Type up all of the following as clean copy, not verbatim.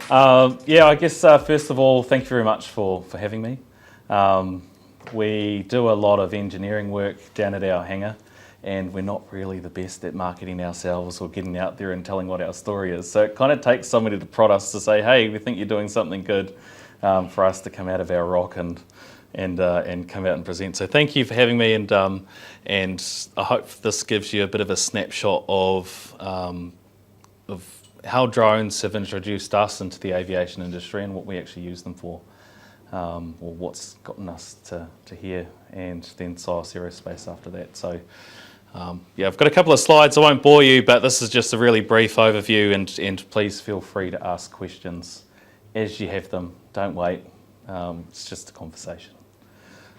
Yeah, I guess first of all, thank you very much for having me. We do a lot of engineering work down at our hangar, and we're not really the best at marketing ourselves or getting out there and telling what our story is. So it kind of takes somebody to prod us to say, hey, we think you're doing something good, for us to come out of our rock and come out and present. So thank you for having me, and I hope this gives you a bit of a snapshot of how drones have introduced us into the aviation industry and what we actually use them for, or what's gotten us to here, and then Science Aerospace after that. So yeah, I've got a couple of slides. I won't bore you, but this is just a really brief overview, and please feel free to ask questions as you have them. Don't wait. It's just a conversation.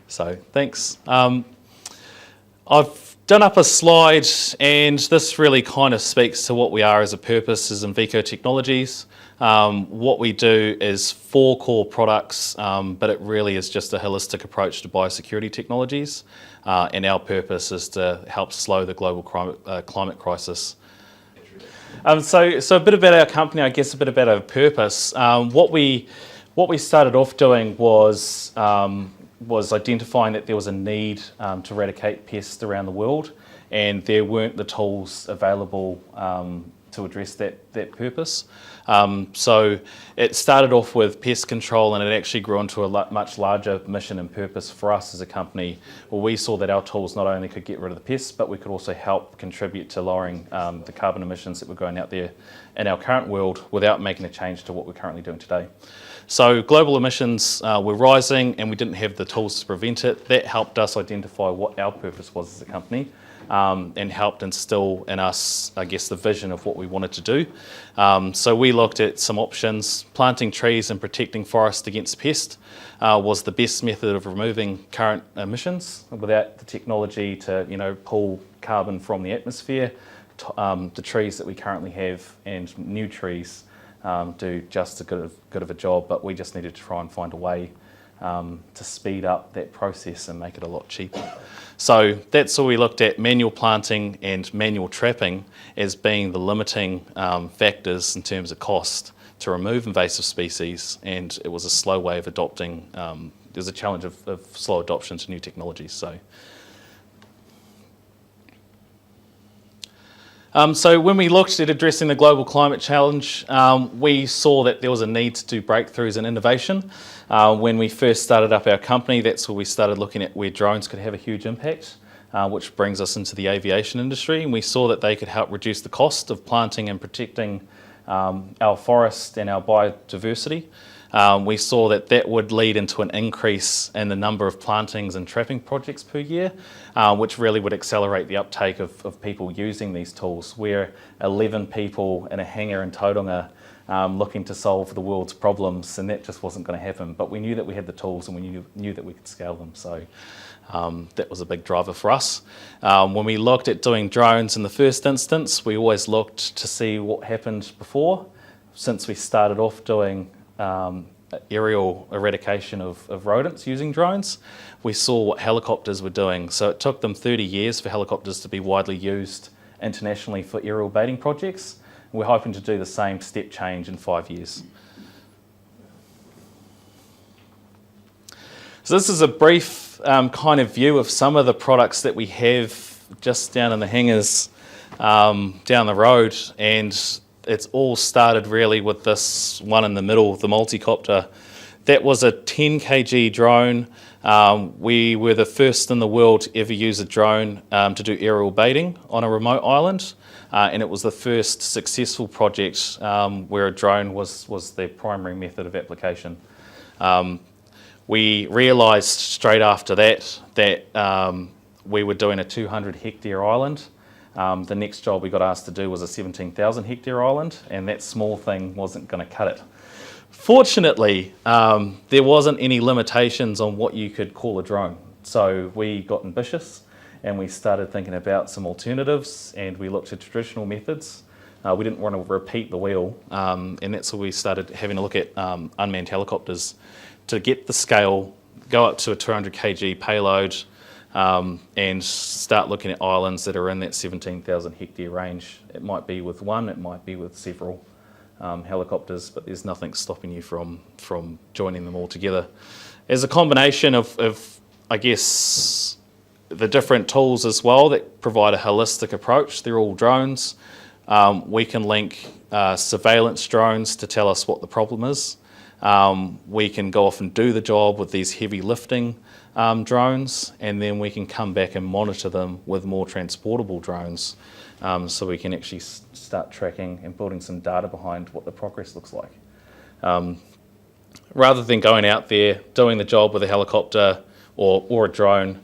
So thanks. I've done up a slide, and this really kind of speaks to what we are as a purpose as Envico Technologies. What we do is 4 core products, but it really is just a holistic approach to biosecurity technologies, and our purpose is to help slow the global climate crisis. So a bit about our company, I guess a bit about our purpose. What we started off doing was identifying that there was a need to eradicate pests around the world, and there weren't the tools available to address that purpose. So it started off with pest control, and it actually grew into a much larger mission and purpose for us as a company, where we saw that our tools not only could get rid of the pests, but we could also help contribute to lowering the carbon emissions that were going out there in our current world without making a change to what we're currently doing today. So global emissions were rising, and we didn't have the tools to prevent it. That helped us identify what our purpose was as a company, and helped instill in us, I guess, the vision of what we wanted to do. So we looked at some options. Planting trees and protecting forests against pests was the best method of removing current emissions without the technology to, pull carbon from the atmosphere. The trees that we currently have and new trees do just as good of a job, but we just needed to try and find a way to speed up that process and make it a lot cheaper. So that's all we looked at, manual planting and manual trapping as being the limiting factors in terms of cost to remove invasive species, and it was a slow way of adopting, there's a challenge of slow adoption to new technologies. So when we looked at addressing the global climate challenge, we saw that there was a need to do breakthroughs in innovation. When we first started up our company, that's where we started looking at where drones could have a huge impact, which brings us into the aviation industry. And we saw that they could help reduce the cost of planting and protecting our forest and our biodiversity. We saw that would lead into an increase in the number of plantings and trapping projects per year, which really would accelerate the uptake of people using these tools. We're 11 people in a hangar in Tauranga looking to solve the world's problems, and that just wasn't going to happen. But we knew that we had the tools, and we knew that we could scale them. So that was a big driver for us. When we looked at doing drones in the first instance, we always looked to see what happened before. Since we started off doing aerial eradication of rodents using drones, we saw what helicopters were doing. So it took them 30 years for helicopters to be widely used internationally for aerial baiting projects. We're hoping to do the same step change in 5 years. So this is a brief kind of view of some of the products that we have just down in the hangars down the road, and it's all started really with this one in the middle, the multicopter. That was a 10 kg drone. We were the first in the world to ever use a drone to do aerial baiting on a remote island, and it was the first successful project where a drone was the primary method of application. We realised straight after that we were doing a 200 hectare island. The next job we got asked to do was a 17,000 hectare island, and that small thing wasn't going to cut it. Fortunately, there wasn't any limitations on what you could call a drone. So we got ambitious, and we started thinking about some alternatives, and we looked at traditional methods. We didn't want to repeat the wheel, and that's where we started having a look at unmanned helicopters to get the scale, go up to a 200 kg payload, and start looking at islands that are in that 17,000 hectare range. It might be with one, it might be with several. helicopters, but there's nothing stopping you from joining them all together. There's a combination of I guess, the different tools as well that provide a holistic approach. They're all drones. We can link surveillance drones to tell us what the problem is. We can go off and do the job with these heavy lifting drones, and then we can come back and monitor them with more transportable drones, so we can actually start tracking and building some data behind what the progress looks like. Rather than going out there, doing the job with a helicopter or a drone,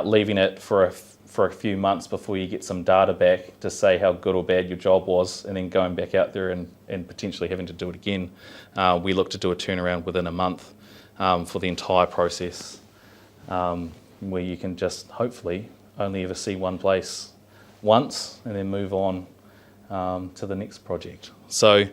leaving it for a few months before you get some data back to say how good or bad your job was, and then going back out there and potentially having to do it again. We look to do a turnaround within a month for the entire process, where you can just hopefully only ever see one place once and then move on to the next project. So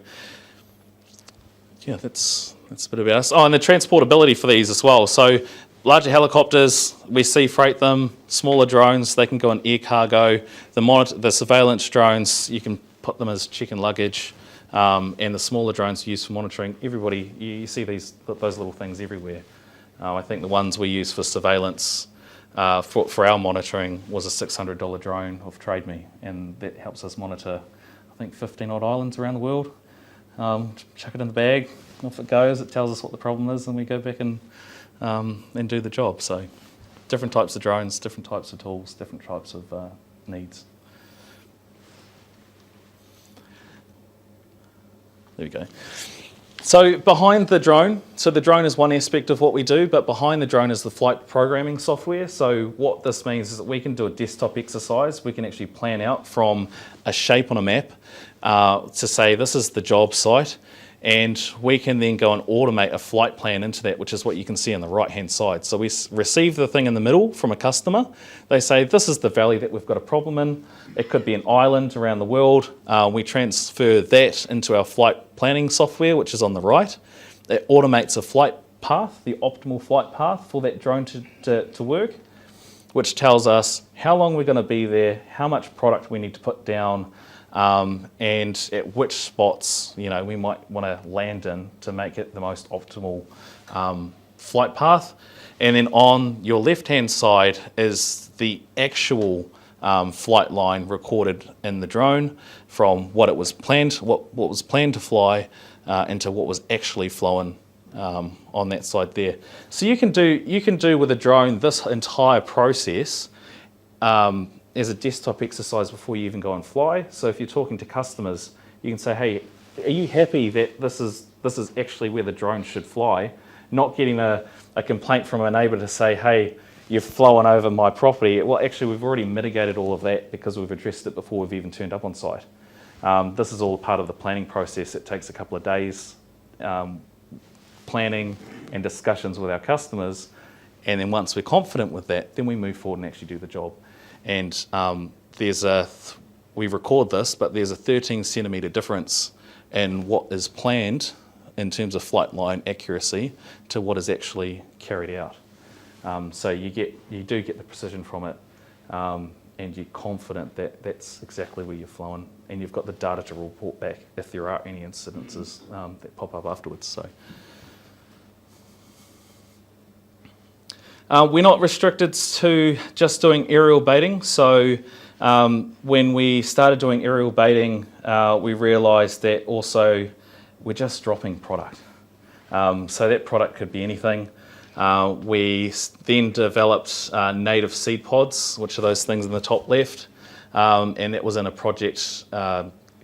yeah, that's a bit about us. Oh, and the transportability for these as well. So larger helicopters, we sea freight them. Smaller drones, they can go on air cargo. The surveillance drones, you can put them as check-in luggage. And the smaller drones used for monitoring. Everybody, you see those little things everywhere. I think the ones we use for surveillance for our monitoring was a $600 drone off Trade Me, and that helps us monitor, I think, 15 odd islands around the world. Chuck it in the bag, off it goes. It tells us what the problem is, and we go back and do the job. So different types of drones, different types of tools, different types of needs. There we go. So behind the drone, so the drone is one aspect of what we do, but behind the drone is the flight programming software. So what this means is that we can do a desktop exercise. We can actually plan out from a shape on a map to say this is the job site, and we can then go and automate a flight plan into that, which is what you can see on the right-hand side. So we receive the thing in the middle from a customer. They say, this is the valley that we've got a problem in. It could be an island around the world. We transfer that into our flight planning software, which is on the right. It automates a flight path, the optimal flight path for that drone to work, which tells us how long we're going to be there, how much product we need to put down, and at which spots we might want to land in to make it the most optimal flight path. And then on your left-hand side is the actual flight line recorded in the drone from what it was planned, what was planned to fly, into what was actually flown on that side there. So you can do with a drone this entire process as a desktop exercise before you even go and fly. So if you're talking to customers, you can say, hey, are you happy that this is actually where the drone should fly? Not getting a complaint from a neighbour to say, hey, you've flown over my property. Well, actually, we've already mitigated all of that because we've addressed it before we've even turned up on site. This is all part of the planning process. It takes a couple of days planning and discussions with our customers, and then once we're confident with that, then we move forward and actually do the job. And we record this, but there's a 13 centimetre difference in what is planned in terms of flight line accuracy to what is actually carried out. So you do get the precision from it, and you're confident that that's exactly where you're flown, and you've got the data to report back if there are any incidences that pop up afterwards. So we're not restricted to just doing aerial baiting. So when we started doing aerial baiting, we realised that also we're just dropping product. So that product could be anything. We then developed native seed pods, which are those things in the top left, and that was in a project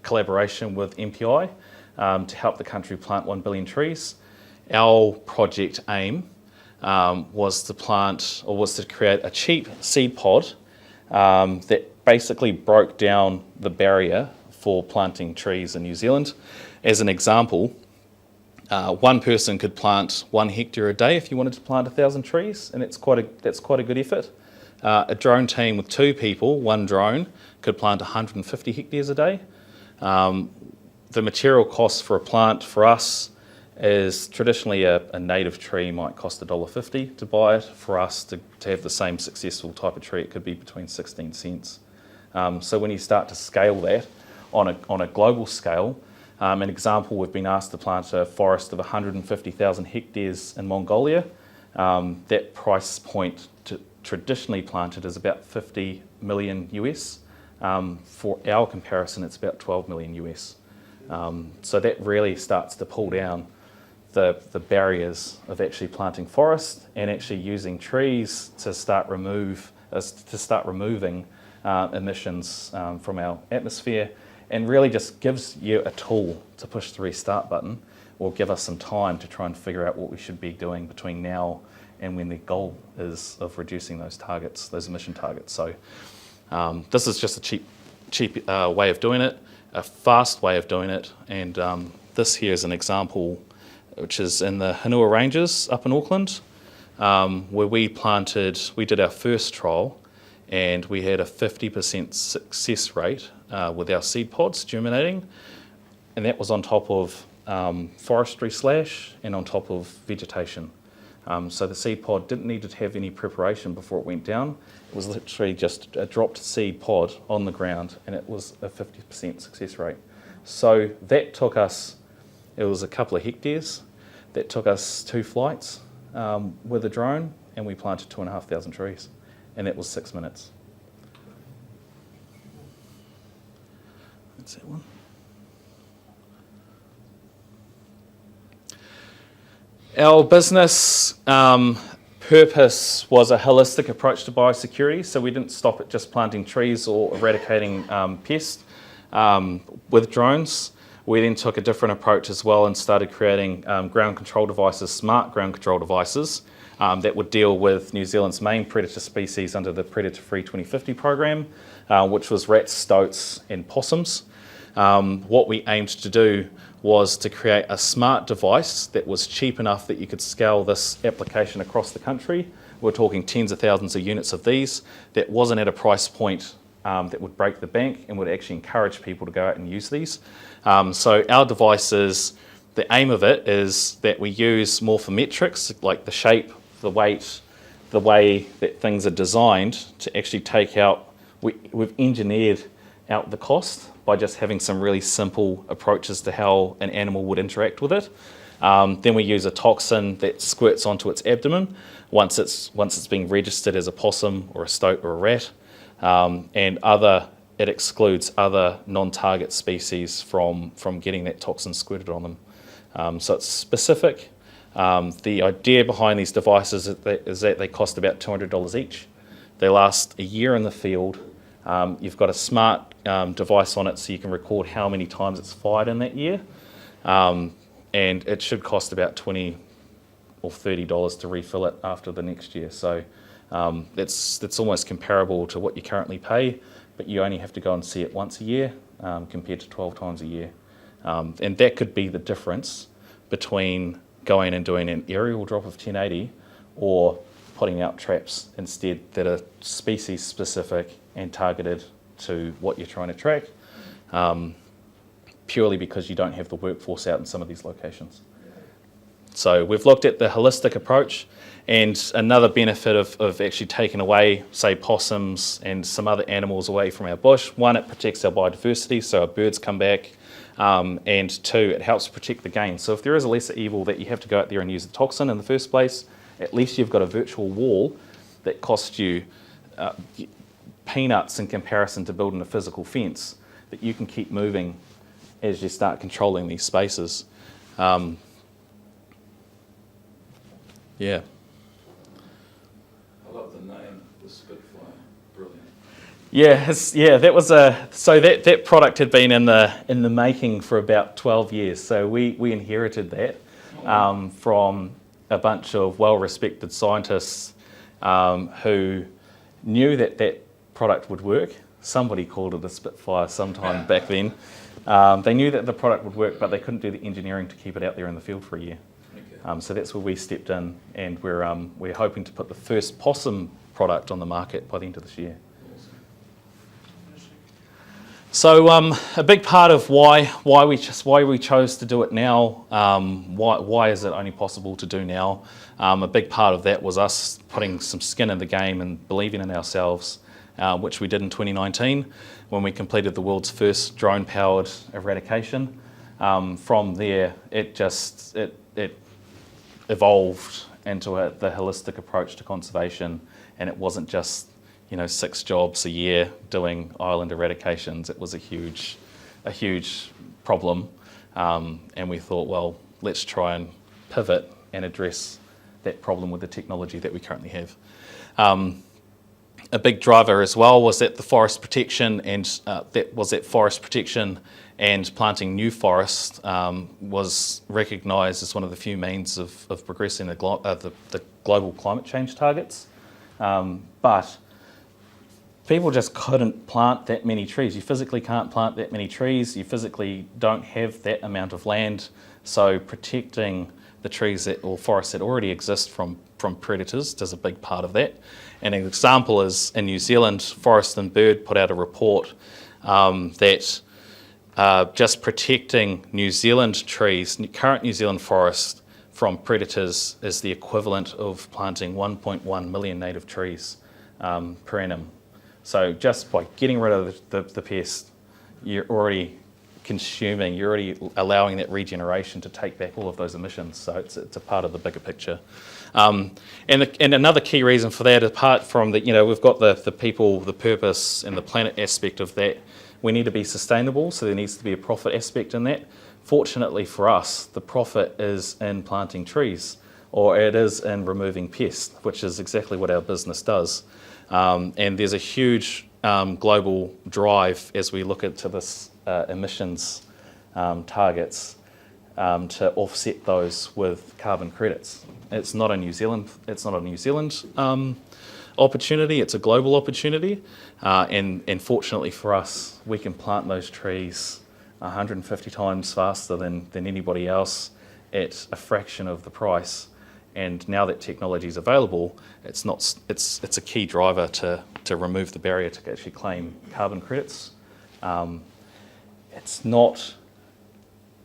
collaboration with MPI to help the country plant 1 billion trees. Our project aim was to create a cheap seed pod that basically broke down the barrier for planting trees in New Zealand. As an example, one person could plant 1 hectare a day if you wanted to plant 1,000 trees, and that's quite a good effort. A drone team with 2 people, 1 drone, could plant 150 hectares a day. The material cost for a plant for us is traditionally a native tree might cost $1.50 to buy it. For us to have the same successful type of tree, it could be between 16 cents. So when you start to scale that on a global scale, An example, we've been asked to plant a forest of 150,000 hectares in Mongolia. That price point traditionally planted is about 50 million US. For our comparison, it's about 12 million US. So that really starts to pull down the barriers of actually planting forest and actually using trees to start removing emissions from our atmosphere, and really just gives you a tool to push the restart button, or give us some time to try and figure out what we should be doing between now and when the goal is of reducing those targets, those emission targets. So this is just a cheap way of doing it, a fast way of doing it, and this here is an example which is in the Hanua Ranges up in Auckland, where we did our first trial, and we had a 50% success rate with our seed pods germinating, and that was on top of forestry slash and on top of vegetation. So the seed pod didn't need to have any preparation before it went down. It was literally just a dropped seed pod on the ground, and it was a 50% success rate. So that took us, it was a couple of hectares, that took us 2 flights with a drone, and we planted 2,500 trees, and that was 6 minutes. That's that one. Our business purpose was a holistic approach to biosecurity, so we didn't stop at just planting trees or eradicating pests with drones. We then took a different approach as well and started creating ground control devices, smart ground control devices, that would deal with New Zealand's main predator species under the Predator Free 2050 program, which was rats, stoats and possums. What we aimed to do was to create a smart device that was cheap enough that you could scale this application across the country. We're talking tens of thousands of units of these, that wasn't at a price point that would break the bank and would actually encourage people to go out and use these. So our devices, the aim of it is that we use morphometrics, like the shape, the weight, the way that things are designed, to actually take out, we've engineered out the cost by just having some really simple approaches to how an animal would interact with it. Then we use a toxin that squirts onto its abdomen once it's being registered as a possum or a stoat or a rat, and it excludes other non-target species from getting that toxin squirted on them. So it's specific. The idea behind these devices is that they cost about $200 each. They last a year in the field. You've got a smart device on it, so you can record how many times it's fired in that year, and it should cost about $20 or $30 to refill it after the next year. So it's almost comparable to what you currently pay, but you only have to go and see it once a year compared to 12 times a year. And that could be the difference between going and doing an aerial drop of 1080 or putting out traps instead that are species specific and targeted to what you're trying to track, purely because you don't have the workforce out in some of these locations. So we've looked at the holistic approach, and another benefit of actually taking away, say, possums and some other animals away from our bush, one, it protects our biodiversity, so our birds come back, and two, it helps protect the game. So if there is a lesser evil that you have to go out there and use the toxin in the first place, at least you've got a virtual wall that costs you peanuts in comparison to building a physical fence that you can keep moving as you start controlling these spaces. Yeah. I love the name, the Spitfire. Brilliant. Yeah, that was that product had been in the making for about 12 years. So we inherited that from a bunch of well-respected scientists who knew that product would work. Somebody called it a Spitfire sometime back then. They knew that the product would work, but they couldn't do the engineering to keep it out there in the field for a year. So that's where we stepped in, and we're hoping to put the first possum product on the market by the end of this year. So a big part of why we chose to do it now, why is it only possible to do now? A big part of that was us putting some skin in the game and believing in ourselves, which we did in 2019 when we completed the world's first drone-powered eradication. From there, it evolved into the holistic approach to conservation, and it wasn't just 6 jobs a year doing island eradications. It was a huge problem, and we thought, well, let's try and pivot and address that problem with the technology that we currently have. A big driver as well was that the forest protection and planting new forest was recognised as one of the few means of progressing the global climate change targets. But people just couldn't plant that many trees. You physically can't plant that many trees. You physically don't have that amount of land. So protecting the trees or forests that already exist from predators does a big part of that. And an example is in New Zealand, Forest and Bird put out a report that just protecting New Zealand trees, current New Zealand forest from predators is the equivalent of planting 1.1 million native trees per annum. So just by getting rid of the pest, you're already allowing that regeneration to take back all of those emissions. So it's a part of the bigger picture. And another key reason for that, apart from that, we've got the people, the purpose, and the planet aspect of that. We need to be sustainable, so there needs to be a profit aspect in that. Fortunately for us, the profit is in planting trees, or it is in removing pests, which is exactly what our business does. And there's a huge global drive as we look into this emissions targets to offset those with carbon credits. It's not a New Zealand opportunity. It's a global opportunity, and fortunately for us, we can plant those trees 150 times faster than anybody else at a fraction of the price. And now that technology is available, it's a key driver to remove the barrier to actually claim carbon credits. It's not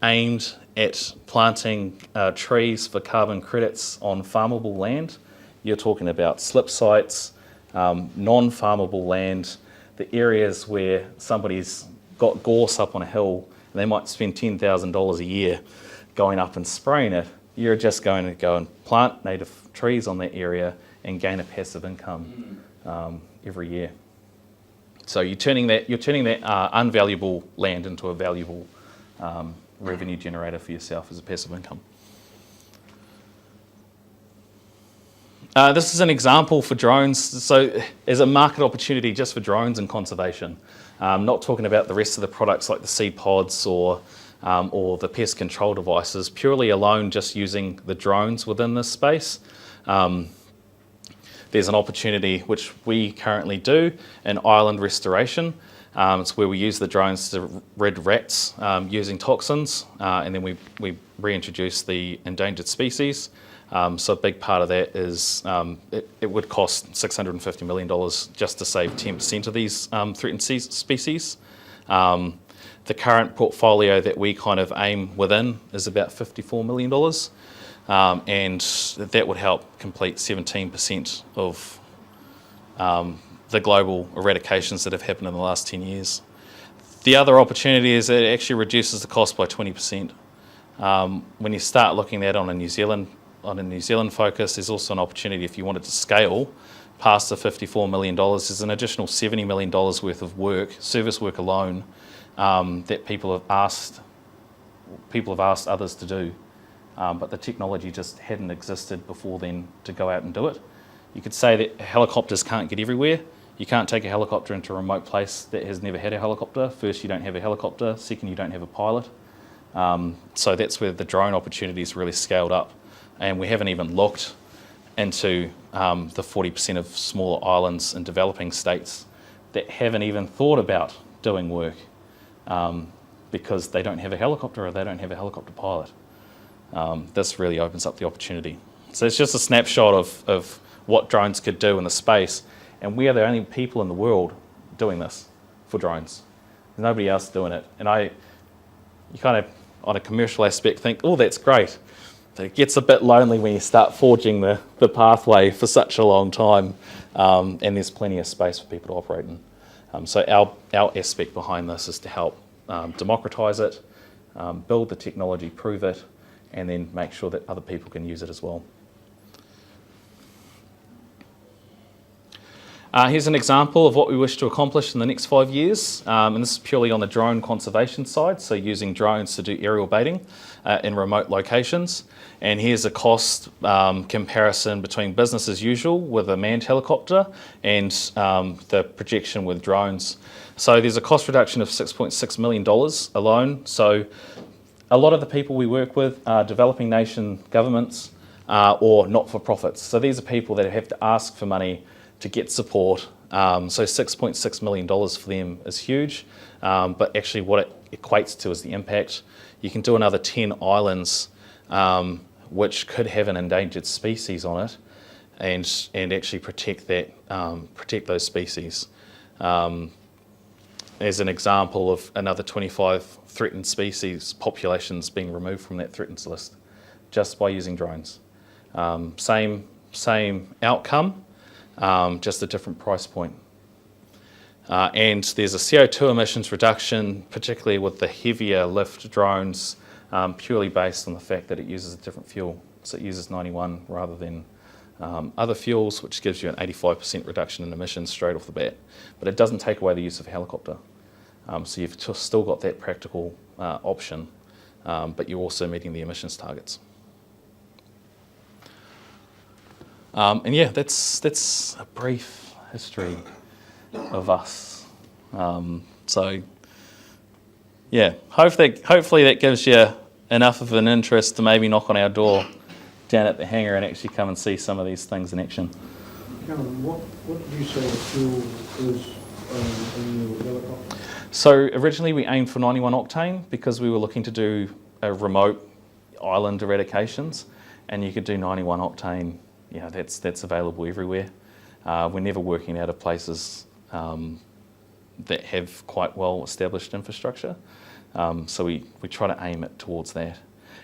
aimed at planting trees for carbon credits on farmable land. You're talking about slip sites, non-farmable land, the areas where somebody's got gorse up on a hill and they might spend $10,000 a year going up and spraying it. You're just going to go and plant native trees on that area and gain a passive income every year. So you're turning that unvaluable land into a valuable revenue generator for yourself as a passive income. This is an example for drones. So there's a market opportunity just for drones and conservation. Not talking about the rest of the products like the seed pods or the pest control devices, purely alone just using the drones within this space. There's an opportunity which we currently do in island restoration. It's where we use the drones to rid rats using toxins, and then we reintroduce the endangered species. So a big part of that is it would cost $650 million just to save 10% of these threatened species. The current portfolio that we kind of aim within is about $54 million, and that would help complete 17% of the global eradications that have happened in the last 10 years. The other opportunity is that it actually reduces the cost by 20%. When you start looking at it on a New Zealand focus, there's also an opportunity if you wanted to scale past the $54 million, there's an additional $70 million worth of work, service work alone, that people have asked others to do, but the technology just hadn't existed before then to go out and do it. You could say that helicopters can't get everywhere. You can't take a helicopter into a remote place that has never had a helicopter. First, you don't have a helicopter. Second, you don't have a pilot. So that's where the drone opportunity is really scaled up. And we haven't even looked into the 40% of smaller islands in developing states that haven't even thought about doing work because they don't have a helicopter or they don't have a helicopter pilot. This really opens up the opportunity. So it's just a snapshot of what drones could do in the space, and we are the only people in the world doing this for drones. There's nobody else doing it. And you kind of, on a commercial aspect, think, oh, that's great. But it gets a bit lonely when you start forging the pathway for such a long time, and there's plenty of space for people to operate in. So our aspect behind this is to help democratise it, build the technology, prove it, and then make sure that other people can use it as well. Here's an example of what we wish to accomplish in the next 5 years, and this is purely on the drone conservation side, so using drones to do aerial baiting in remote locations. And here's a cost comparison between business as usual with a manned helicopter and the projection with drones. So there's a cost reduction of $6.6 million alone. So a lot of the people we work with are developing nation governments or not-for-profits. So these are people that have to ask for money to get support. So $6.6 million for them is huge, but actually what it equates to is the impact. You can do another 10 islands which could have an endangered species on it and actually protect those species. As an example of another 25 threatened species populations being removed from that threatened list just by using drones. Same outcome, just a different price point. And there's a CO2 emissions reduction, particularly with the heavier lift drones, purely based on the fact that it uses a different fuel. So it uses 91 rather than other fuels, which gives you an 85% reduction in emissions straight off the bat. But it doesn't take away the use of a helicopter. So you've still got that practical option, but you're also meeting the emissions targets. And yeah, that's a brief history of us. So yeah, hopefully that gives you enough of an interest to maybe knock on our door down at the hangar and actually come and see some of these things in action. Cameron, what did you say the fuel is in your helicopter? So originally we aimed for 91 octane because we were looking to do a remote island eradications, and you could do 91 octane. Yeah, that's available everywhere. We're never working out of places that have quite well established infrastructure. So we try to aim it towards that.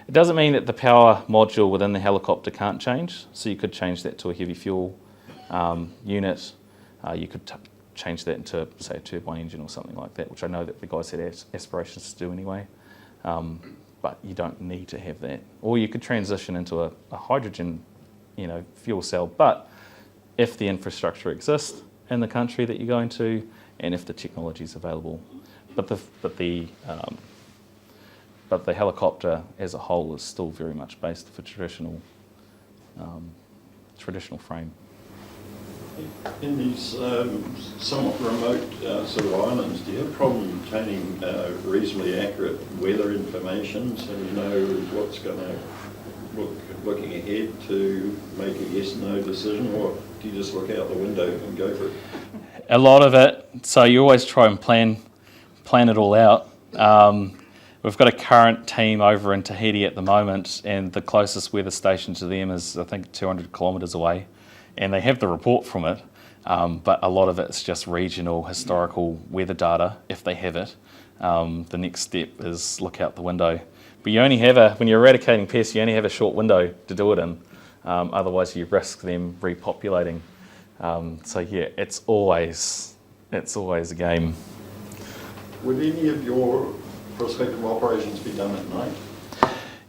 It doesn't mean that the power module within the helicopter can't change. So you could change that to a heavy fuel unit. You could change that into, say, a turbine engine or something like that, which I know that the guys had aspirations to do anyway. But you don't need to have that. Or you could transition into a hydrogen, fuel cell. But if the infrastructure exists in the country that you're going to, and if the technology is available, but the helicopter as a whole is still very much based for traditional frame. In these somewhat remote sort of islands, do you have a problem obtaining reasonably accurate weather information so you know what's going to looking ahead to make a yes/no decision, or do you just look out the window and go for it? A lot of it. So you always try and plan it all out. We've got a current team over in Tahiti at the moment, and the closest weather station to them is, I think, 200 kilometres away. And they have the report from it, but a lot of it's just regional historical weather data, if they have it. The next step is look out the window. But you only have when you're eradicating pests, you only have a short window to do it in. Otherwise you risk them repopulating. So yeah, it's always a game. Would any of your prospective operations be done at night?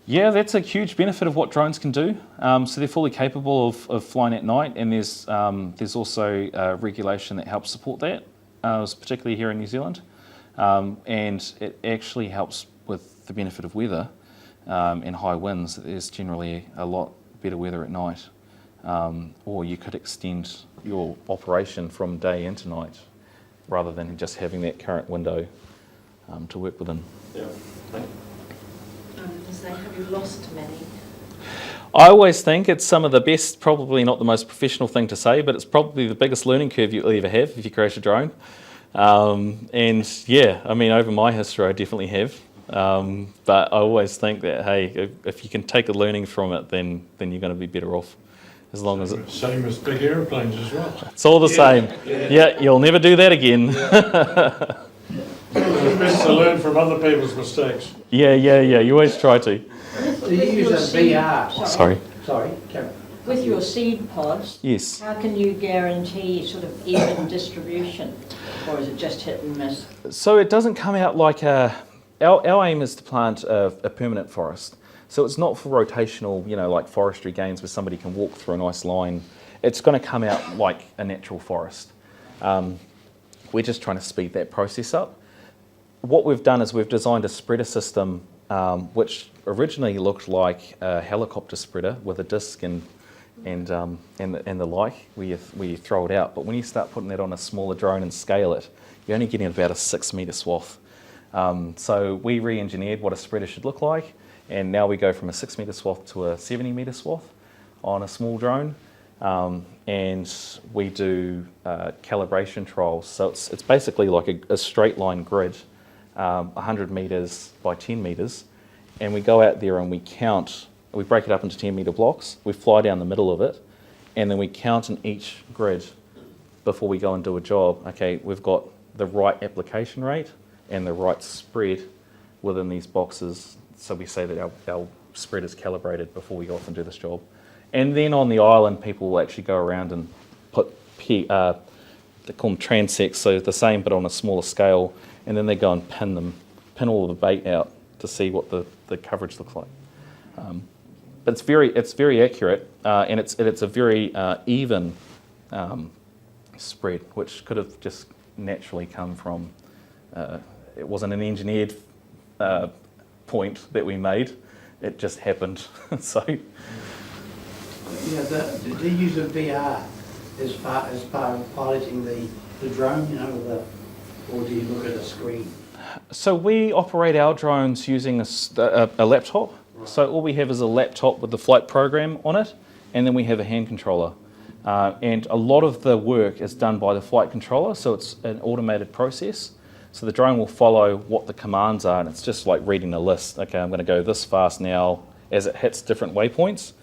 Yeah, that's a huge benefit of what drones can do. So they're fully capable of flying at night, and there's also regulation that helps support that, particularly here in New Zealand. And it actually helps with the benefit of weather and high winds. There's generally a lot better weather at night. Or you could extend your operation from day into night rather than just having that current window to work within. Yeah, thank you. Have you lost many? I always think it's some of the best, probably not the most professional thing to say, but it's probably the biggest learning curve you'll ever have if you crash a drone. And yeah, I mean, over my history, I definitely have. But I always think that, hey, if you can take a learning from it, then you're going to be better off. As long as it... Same as big airplanes as well. It's all the same. Yeah, you'll never do that again. It's best to learn from other people's mistakes. Yeah. You always try to. Do you use a VR? Sorry. Sorry, Karen. With your seed pods, Yes. how can you guarantee sort of even distribution, or is it just hit and miss? So it doesn't come out like a our aim is to plant a permanent forest. So it's not for rotational, like forestry gains where somebody can walk through a nice line. It's going to come out like a natural forest. We're just trying to speed that process up. What we've done is we've designed a spreader system which originally looked like a helicopter spreader with a disc and the like, where you throw it out. But when you start putting that on a smaller drone and scale it, you're only getting about a 6 metre swath. So we re-engineered what a spreader should look like, and now we go from a 6 metre swath to a 70 metre swath on a small drone. And we do calibration trials. So it's basically like a straight line grid, 100 metres by 10 metres, and we go out there and we count. We break it up into 10 metre blocks, we fly down the middle of it, and then we count in each grid before we go and do a job. Okay, we've got the right application rate and the right spread within these boxes, so we say that our spread is calibrated before we go off and do this job. And then on the island, people will actually go around and put, they call them transects, so the same but on a smaller scale, and then they go and pin all the bait out to see what the coverage looks like. But it's very accurate, and it's a very even spread, which could have just naturally come from. It wasn't an engineered point that we made; it just happened. So. Yeah, do you use a VR as part of piloting the drone, or do you look at a screen? So we operate our drones using a laptop. Right. So all we have is a laptop with the flight program on it, and then we have a hand controller. And a lot of the work is done by the flight controller, so it's an automated process. So the drone will follow what the commands are, and it's just like reading a list. Okay, I'm going to go this fast now as it hits different waypoints.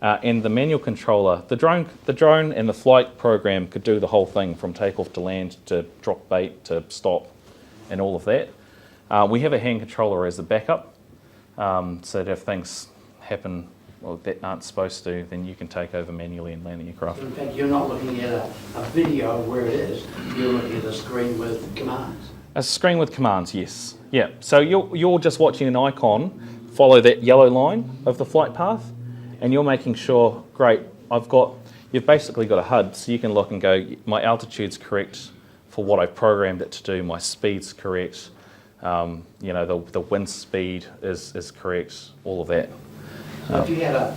And the manual controller, the drone and the flight program could do the whole thing from takeoff to land to drop bait to stop and all of that. We have a hand controller as a backup, so that if things happen that aren't supposed to, then you can take over manually and land the aircraft. So in fact, you're not looking at a video of where it is, you're looking at a screen with commands. A screen with commands, yes. Yeah, so you're just watching an icon follow that yellow line of the flight path, and you're making sure, great, you've basically got a HUD, so you can look and go, my altitude's correct for what I've programmed it to do, my speed's correct, the wind speed is correct, all of that. So if you had a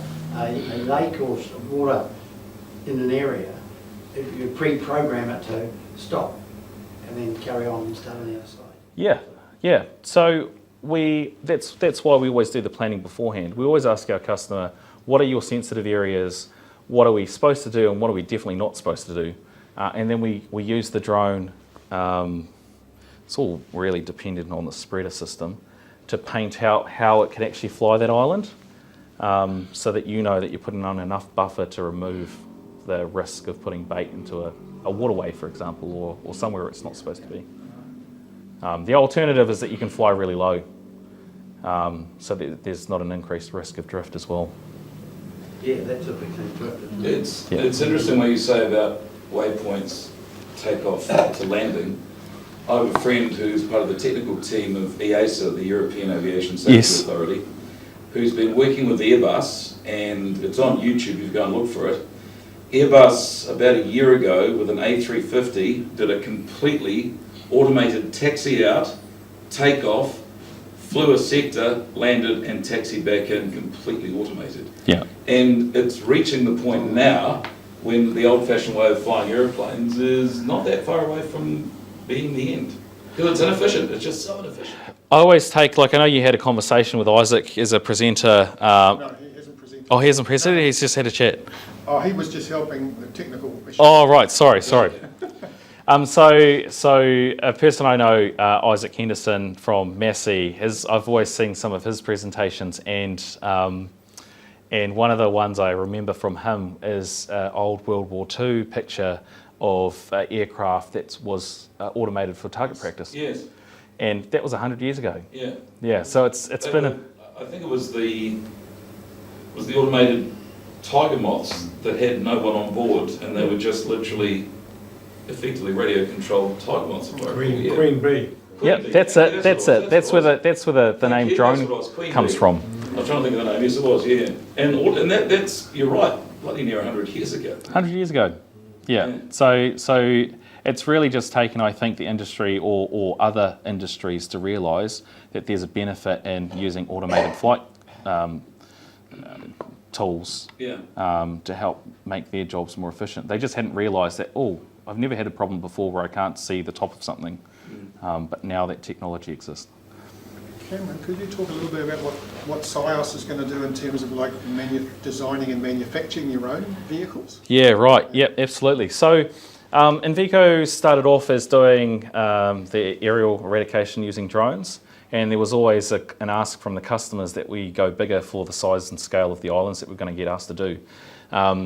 lake or some water in an area, if you pre-program it to stop and then carry on and start on the other side. Yeah. So that's why we always do the planning beforehand. We always ask our customer, what are your sensitive areas, what are we supposed to do, and what are we definitely not supposed to do? And then we use the drone, it's all really dependent on the spreader system, to paint out how it can actually fly that island, so that you know that you're putting on enough buffer to remove the risk of putting bait into a waterway, for example, or somewhere it's not supposed to be. The alternative is that you can fly really low, so that there's not an increased risk of drift as well. Yeah, that's a big thing to it. It's interesting what you say about waypoints, takeoff to landing. I have a friend who's part of the technical team of EASA, the European Aviation Safety Authority, who's been working with Airbus, and it's on YouTube, you can go and look for it. Airbus, about a year ago, with an A350, did a completely automated taxi out, takeoff, flew a sector, landed and taxied back in, completely automated. Yeah. And it's reaching the point now when the old-fashioned way of flying airplanes is not that far away from being the end. Because it's inefficient, it's just so inefficient. I always take, I know you had a conversation with Isaac as a presenter. No, he hasn't presented. Oh, he hasn't presented, he's just had a chat. Oh, he was just helping the technical issues. Oh, right, sorry. So a person I know, Isaac Henderson from Massey, I've always seen some of his presentations, and one of the ones I remember from him is an old World War II picture of aircraft that was automated for target practice. Yes. And that was 100 years ago. Yeah. Yeah, so it's been I think it was the automated Tiger Moths that had no one on board, and they were just literally, effectively radio-controlled Tiger Moths. Queen Bee. Yep, that's it. That's it. That's where the name That's drone what I was, Queen comes Bee. from. I was trying to think of the name. Yes, it was. Yeah, and that's you're right. Bloody near 100 years ago. 100 years ago. Yeah. Yeah. So it's really just taken, I think, the industry or other industries to realise that there's a benefit in using automated flight tools Yeah. to help make their jobs more efficient. They just hadn't realised that, oh, I've never had a problem before where I can't see the top of something, but now that technology exists. Cameron, could you talk a little bit about what SIOS is going to do in terms of like designing and manufacturing your own vehicles? Yeah, right. Yep, absolutely. So Envico started off as doing the aerial eradication using drones, and there was always an ask from the customers that we go bigger for the size and scale of the islands that we're going to get asked to do.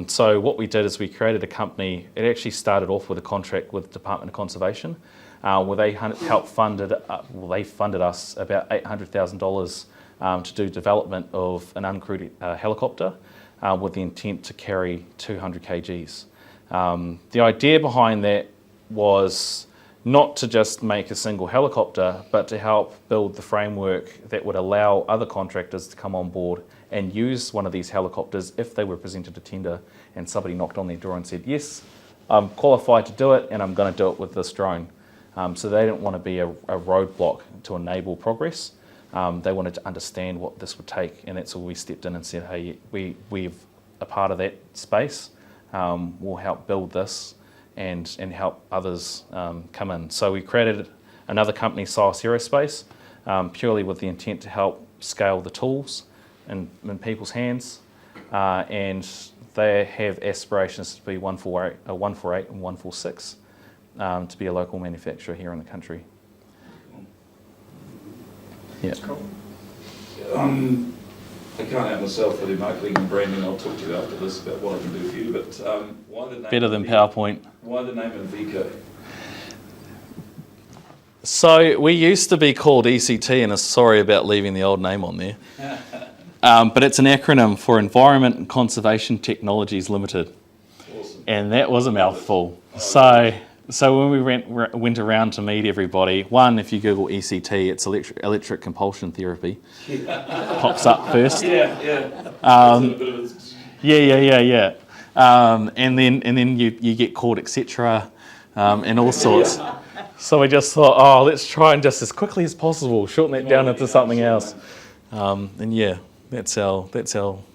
So what we did is we created a company. It actually started off with a contract with the Department of Conservation, where they helped funded us about $800,000 to do development of an uncrewed helicopter with the intent to carry 200 kgs. The idea behind that was not to just make a single helicopter, but to help build the framework that would allow other contractors to come on board and use one of these helicopters if they were presented a tender and somebody knocked on their door and said, yes, I'm qualified to do it and I'm going to do it with this drone. So they didn't want to be a roadblock to enable progress. They wanted to understand what this would take, and that's where we stepped in and said, hey, we're a part of that space. We'll help build this and help others come in. So we created another company, SIOS Aerospace, purely with the intent to help scale the tools in people's hands, and they have aspirations to be 148 and 146 to be a local manufacturer here in the country. Yeah. Cool. I can't help myself with the marketing and branding. I'll talk to you after this about what I can do for you. But why the name? Better than PowerPoint. Why the name Envico? So we used to be called ECT, and I'm sorry about leaving the old name on there. But it's an acronym for Environment and Conservation Technologies Limited. Awesome. And that was a mouthful. So when we went around to meet everybody, one, if you Google ECT, it's electric compulsion therapy. Pops up first. Yeah. Yeah. And then you get called etc. And all sorts. So we just thought, oh, let's try and just as quickly as possible shorten that down into something else. And yeah, that's our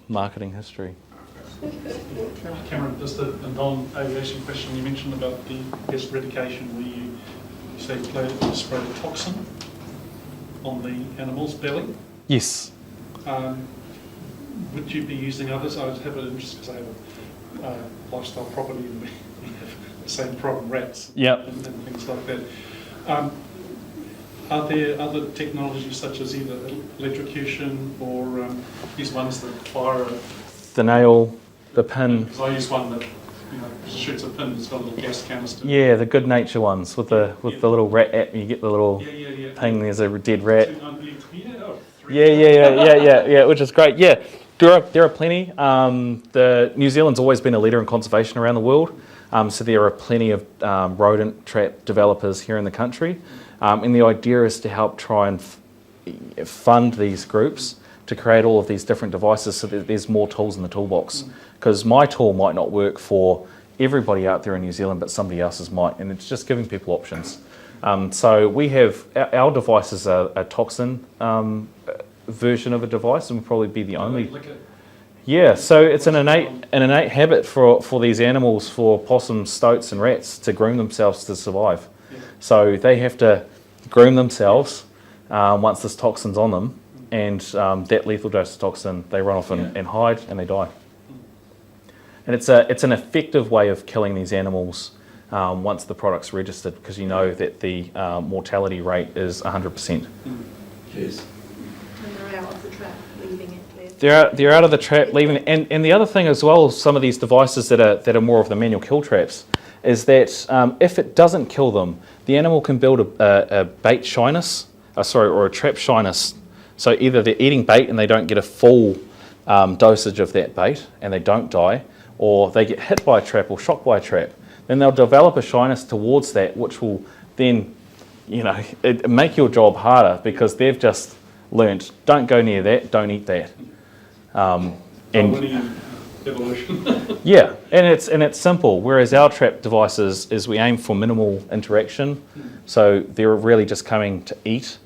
marketing history. Cameron, just a non-aviation question. You mentioned about the pest eradication where you say you spray a toxin on the animal's belly. Yes. Would you be using others? I have an interest because I have a lifestyle property and we have the same problem, rats. Yep. And things like that. Are there other technologies such as either electrocution or these ones that fire The nail, the pin. Because I use one that shoots a pin that's got a little gas canister. Yeah, the good nature ones with the little rat app. You get the little thing. There's a dead rat. Yeah, which is great. Yeah, there are plenty. The New Zealand's always been a leader in conservation around the world. So there are plenty of rodent trap developers here in the country. And the idea is to help try and fund these groups to create all of these different devices so that there's more tools in the toolbox. Because my tool might not work for everybody out there in New Zealand, but somebody else's might, and it's just giving people options. So we have, our device is a toxin version of a device, and we'll probably be the only. Yeah, so it's an innate habit for these animals, for possums, stoats and rats, to groom themselves to survive. So they have to groom themselves once this toxin's on them, and that lethal dose of toxin, they run off and hide, and they die. And it's an effective way of killing these animals once the product's registered, because you know that the mortality rate is 100%. Yes. And they're out of the trap, leaving it. They're out of the trap, leaving it. And the other thing as well, some of these devices that are more of the manual kill traps, is that if it doesn't kill them, the animal can build a bait shyness, or a trap shyness. So either they're eating bait and they don't get a full dosage of that bait and they don't die, or they get hit by a trap or shocked by a trap. Then they'll develop a shyness towards that, which will then make your job harder because they've just learnt, don't go near that, don't eat that. Darwinian evolution. Yeah, and it's simple. Whereas our trap devices is we aim for minimal interaction, so they're really just coming to eat.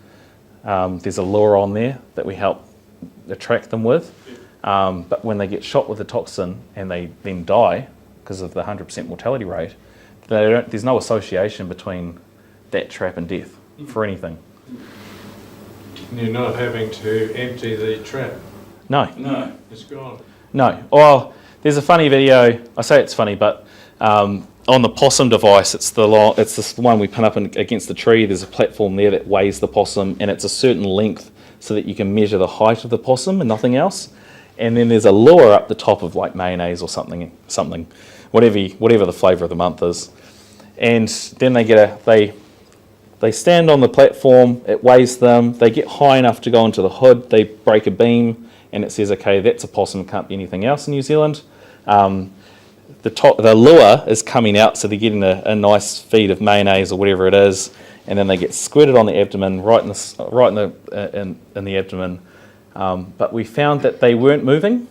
There's a lure on there that we help attract them with, but when they get shot with the toxin and they then die because of the 100% mortality rate, there's no association between that trap and death for anything. You're not having to empty the trap. No. No. It's gone. No. Well, there's a funny video. I say it's funny, but on the possum device, it's the one we pin up against the tree. There's a platform there that weighs the possum, and it's a certain length so that you can measure the height of the possum and nothing else. And then there's a lure up the top of like mayonnaise or something, whatever the flavour of the month is. And then they stand on the platform. It weighs them. They get high enough to go into the hood. They break a beam. And it says, okay, that's a possum, can't be anything else in New Zealand. The lure is coming out, so they're getting a nice feed of mayonnaise or whatever it is, and then they get squirted on the abdomen, right in the abdomen. But we found that they weren't moving,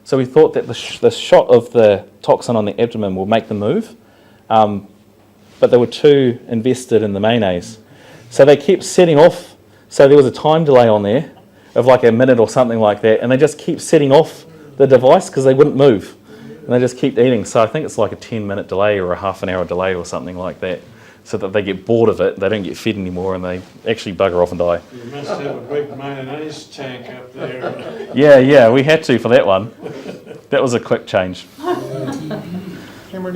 so we thought that the shot of the toxin on the abdomen will make them move, but they were too invested in the mayonnaise. So they kept setting off, so there was a time delay on there, of like a minute or something like that, and they just keep setting off the device because they wouldn't move, and they just keep eating. So I think it's like a 10-minute delay or a half an hour delay or something like that, so that they get bored of it, they don't get fed anymore, and they actually bugger off and die. You must have a big mayonnaise tank up there. Yeah, we had to for that one. That was a quick change. Cameron,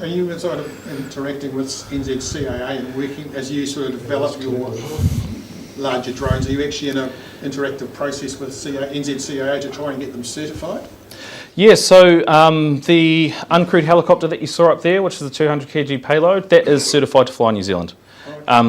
are you sort of interacting with NZCAA and working as you sort of develop your larger drones? Are you actually in an interactive process with NZCAA to try and get them certified? Yeah, so the uncrewed helicopter that you saw up there, which is the 200 kg payload, that is certified to fly in New Zealand.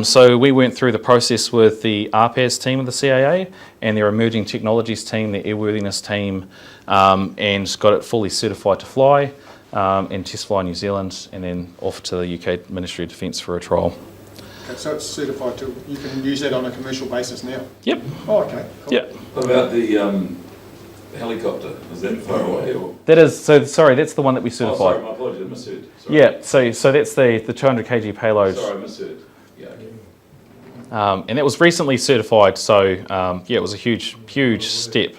So we went through the process with the RPAS team of the CAA and their emerging technologies team, their airworthiness team, and got it fully certified to fly and test fly in New Zealand, and then off to the UK Ministry of Defence for a trial. Okay, so it's certified to, you can use that on a commercial basis now? Yep. Oh, okay. Cool. Yeah. What about the helicopter? Is that far away? Or? That is, so sorry, that's the one that we certified. Oh, sorry, my apologies, I misheard. Sorry. Yeah, so that's the 200 kg payload. Sorry, I misheard. Yeah, okay. And that was recently certified, so yeah, it was a huge step,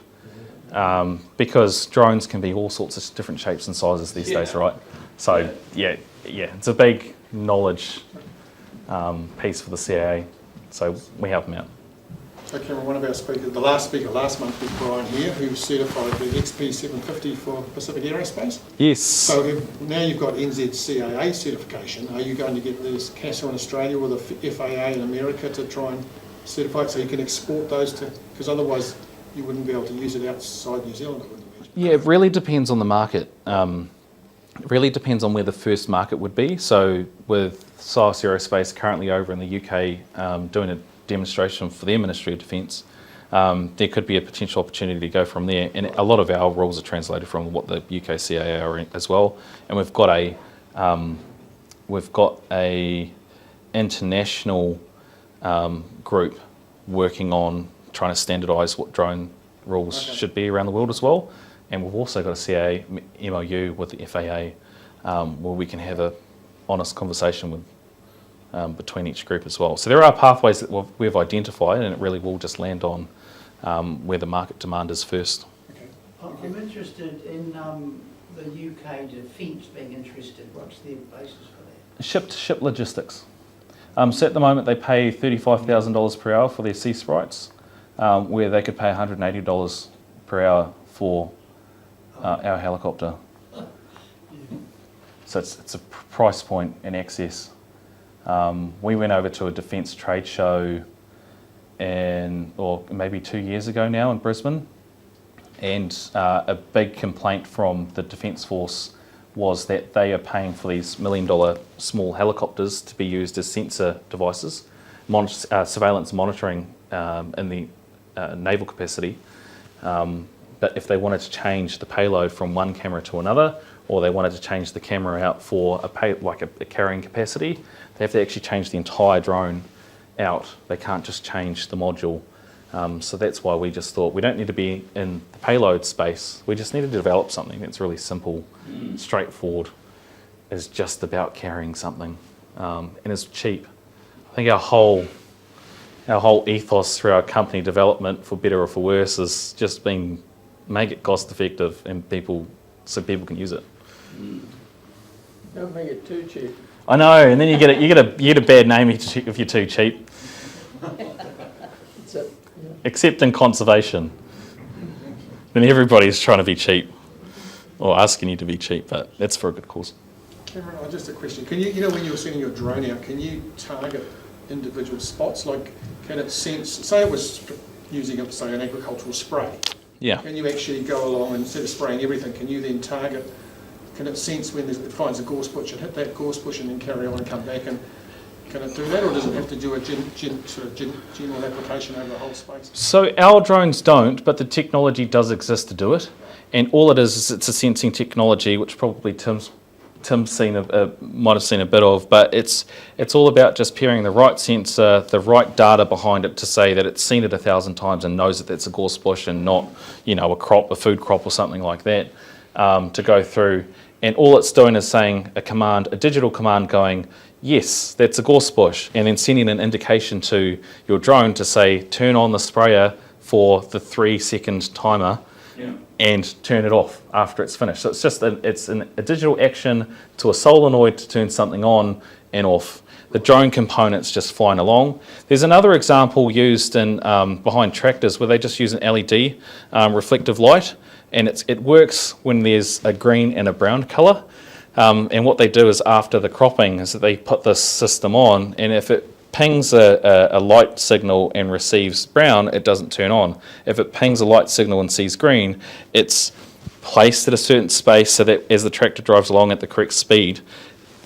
because drones can be all sorts of different shapes and sizes these days, right? So yeah, it's a big knowledge piece for the CAA, so we help them out. So Cameron, one of our speakers, the last speaker last month was Brian here, who certified the XP750 for Pacific Aerospace. Yes. So now you've got NZCAA certification. Are you going to get this CASA in Australia or the FAA in America to try and certify it so you can export those to, because otherwise you wouldn't be able to use it outside New Zealand, I wouldn't imagine. Yeah, it really depends on the market. It really depends on where the first market would be. So with Cyrus Aerospace currently over in the UK doing a demonstration for their Ministry of Defence, there could be a potential opportunity to go from there. And a lot of our rules are translated from what the UK CAA are in as well. And we've got a international group working on trying to standardise what drone rules should be around the world as well. And we've also got a CAA MOU with the FAA where we can have an honest conversation with between each group as well. So there are pathways that we've identified, and it really will just land on where the market demand is first. Okay. I'm interested in the UK Defence being interested. What's their basis for that? Ship-to-ship logistics. So at the moment they pay $35,000 per hour for their Sea Sprites, where they could pay $180 per hour for our helicopter. So it's a price point in excess. We went over to a defence trade show or maybe 2 years ago now in Brisbane, and a big complaint from the Defence Force was that they are paying for these $1 million small helicopters to be used as sensor devices, surveillance monitoring in the naval capacity. But if they wanted to change the payload from one camera to another, or they wanted to change the camera out for a carrying capacity, they have to actually change the entire drone out. They can't just change the module. So that's why we just thought we don't need to be in the payload space. We just need to develop something that's really simple, straightforward, is just about carrying something, and is cheap. I think our whole ethos through our company development, for better or for worse, is just being make it cost effective and so people can use it. Don't make it too cheap. I know, and then you get a bad name if you're too cheap. Except in conservation, then everybody's trying to be cheap or asking you to be cheap, but that's for a good cause. Cameron, just a question. Can you know, when you're sending your drone out, can you target individual spots? Like, can it sense, say it was using, say, an agricultural spray. Yeah. Can you actually go along and instead of spraying everything, can you then target, can it sense when it finds a gorse bush and hit that gorse bush and then carry on and come back, and can it do that, or does it have to do a general application over the whole space? So our drones don't, but the technology does exist to do it, and all it is it's a sensing technology, which probably Tim's might have seen a bit of, but it's all about just pairing the right sensor, the right data behind it to say that it's seen it 1,000 times and knows that that's a gorse bush and not, a food crop or something like that, to go through. And all it's doing is saying a digital command going, yes, that's a gorse bush, and then sending an indication to your drone to say, turn on the sprayer for the 3-second timer. Yeah. And turn it off after it's finished. So it's just a digital action to a solenoid to turn something on and off. The drone component's just flying along. There's another example used in behind tractors where they just use an LED reflective light, and it works when there's a green and a brown colour. And what they do is after the cropping is that they put this system on, and if it pings a light signal and receives brown, it doesn't turn on. If it pings a light signal and sees green, it's placed at a certain space so that as the tractor drives along at the correct speed,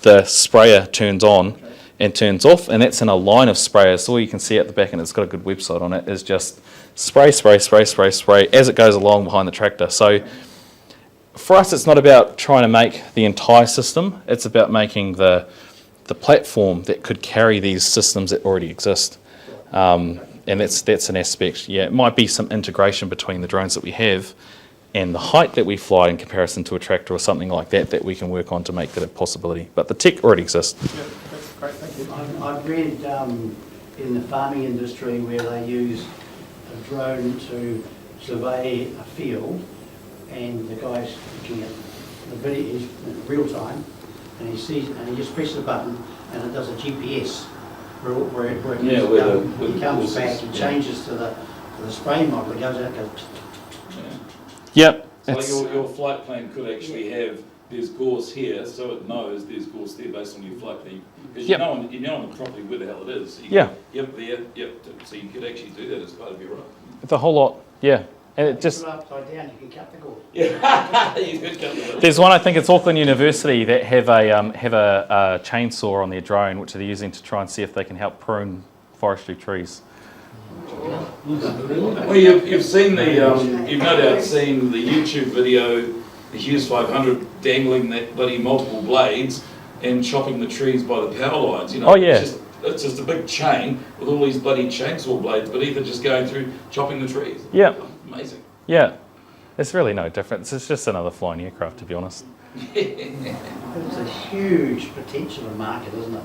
the sprayer turns on and turns off, and that's in a line of sprayers. So all you can see at the back, and it's got a good website on it, is just spray, spray, spray, spray, spray as it goes along behind the tractor. So for us, it's not about trying to make the entire system, it's about making the platform that could carry these systems that already exist. And that's an aspect. Yeah, it might be some integration between the drones that we have and the height that we fly in comparison to a tractor or something like that we can work on to make that a possibility. But the tech already exists. Yeah, that's great, thank you. I've read in the farming industry where they use a drone to survey a field, and the guy's looking at the video in real time, and he sees, and he just presses a button, and it does a GPS where it he comes back and changes to the spray model. It goes out, goes. Yep. So your flight plan could actually have, there's gorse here, so it knows there's gorse there based on your flight plan. Because you know on the property where the hell it is. So Yeah. Yep, there, yep. So you could actually do that as part of your role. The whole lot, yeah. And it just, Put it upside down, you can cut the gorse. Yeah, you could cut the there's one, I think it's Auckland University, that have a chainsaw on their drone, which they're using to try and see if they can help prune forestry trees. Well, you've seen you've no doubt seen the YouTube video, the Hughes 500 dangling that bloody multiple blades and chopping the trees by the power lines. Oh, yeah. It's just a big chain with all these bloody chainsaw blades, but either just going through chopping the trees. Yeah. Amazing. Yeah. It's really no difference. It's just another flying aircraft, to be honest. It's a huge potential market, isn't it?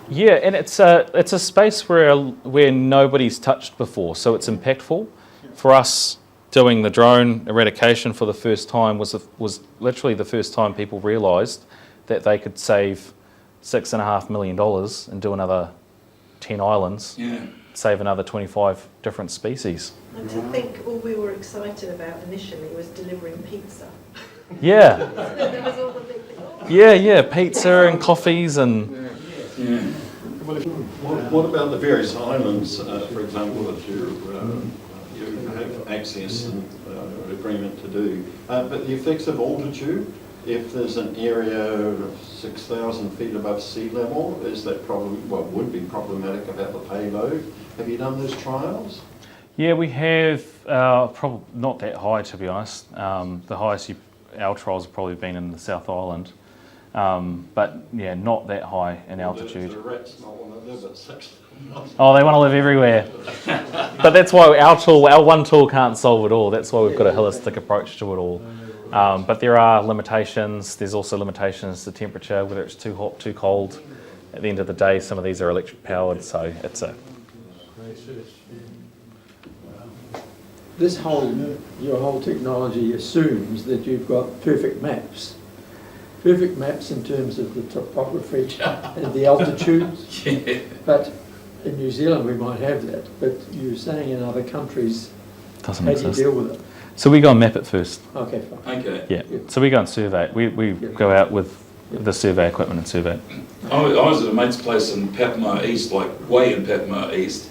Yeah, and it's a space where nobody's touched before, so it's impactful. For us, doing the drone eradication for the first time was literally the first time people realised that they could save $6.5 million and do another 10 islands, save another 25 different species. And to think all we were excited about initially was delivering pizza. Yeah. There was all the big things. Yeah, pizza and coffees and... Yeah. What about the various islands, for example, that you have access and agreement to do? But the effects of altitude, if there's an area 6,000 feet above sea level, is that would be problematic about the payload? Have you done those trials? Yeah, we have, probably not that high, to be honest. The highest our trials have probably been in the South Island. But yeah, not that high in altitude. The rat's not want to live at 6,000 Oh, they want to live everywhere. But that's why our one tool can't solve it all. That's why we've got a holistic approach to it all. But there are limitations. There's also limitations to temperature, whether it's too hot, too cold. At the end of the day, some of these are electric powered, so it's a... Your whole technology assumes that you've got perfect maps. Perfect maps in terms of the topography and the altitudes. Yeah. But in New Zealand we might have that, but you're saying in other countries, Doesn't how do you exist. deal with it? So we go and map it first. Okay, fine. Okay. Yeah. So we go and survey it. We go out with the survey equipment and survey it. I was at a mate's place in Papamoa East, like way in Papamoa East,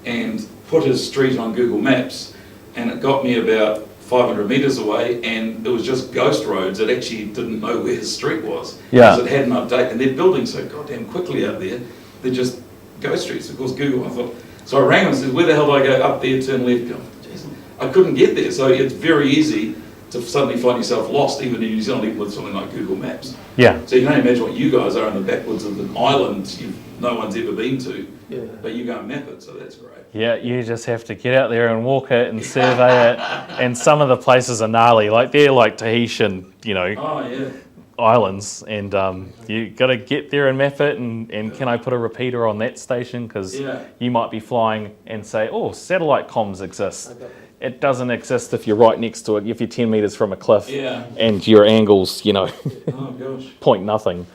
and put his street on Google Maps, and it got me about 500 metres away, and it was just ghost roads. It actually didn't know where his street was. Yeah. Because it hadn't updated, and they're building so goddamn quickly out there, they're just ghost streets. Of course, Google, I thought, so I rang him and said, where the hell do I go? Up there, turn left. Go, "Jeez." I couldn't get there, so it's very easy to suddenly find yourself lost, even in New Zealand, even with something like Google Maps. Yeah. So you can only imagine what you guys are in the backwoods of an island no one's ever been to, Yeah. but you go and map it, so that's great. Yeah, you just have to get out there and walk it and survey it. And some of the places are gnarly, like they're like Tahitian, Oh, yeah. islands. And you got to get there and map it. And can I put a repeater on that station? Because Yeah. you might be flying and say, oh, satellite comms exists. It doesn't exist if you're right next to it, if you're 10 metres from a cliff Yeah. and your angle's, Oh, gosh. point nothing.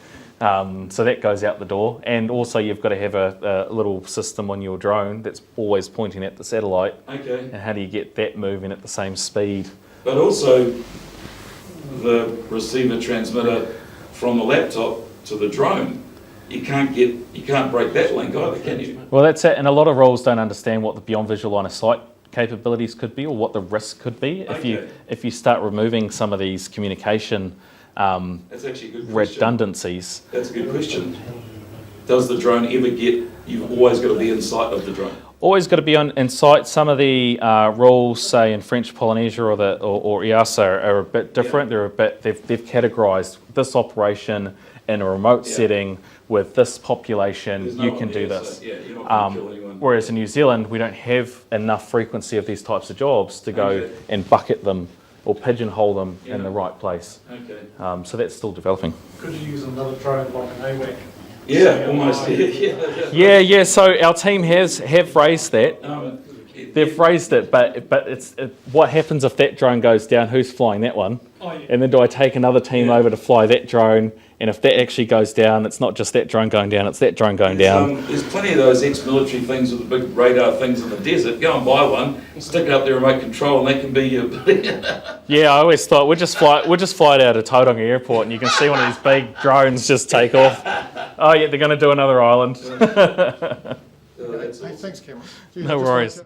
So that goes out the door. And also you've got to have a little system on your drone that's always pointing at the satellite. Okay. And how do you get that moving at the same speed? But also, the receiver transmitter from the laptop to the drone, you can't break that link either, can you? Well, that's it. And a lot of roles don't understand what the beyond visual line of sight capabilities could be or what the risk could be Okay. if you start removing some of these communication That's actually a good question. redundancies. That's a good question. Does the drone ever you've always got to be in sight of the drone? Always got to be in sight. Some of the rules, say in French Polynesia or EASA, are a bit different. Yeah. They've categorised this operation in a remote Yeah. setting with this population. There's no You one can do there, this. so, yeah, you're not going to kill anyone. Whereas in New Zealand, we don't have enough frequency of these types of jobs to go Okay. and bucket them or pigeonhole them Yeah. in the right place. Okay. So that's still developing. Could you use another drone like an AWAC? Yeah, almost. Yeah. So our team have raised that. It- They've raised it, but what happens if that drone goes down? Who's flying that one? Oh, yeah. And then do I take another team Yeah. over to fly that drone? And if that actually goes down, it's not just that drone going down; it's that drone going down. There's plenty of those ex-military things with the big radar things in the desert. Go and buy one, stick it up the remote control, and that can be your... Yeah, I always thought we'll just fly it out of Tauranga Airport, and you can see one of these big drones just take off. Oh yeah, they're going to do another island. Hey, thanks, Cameron. No worries.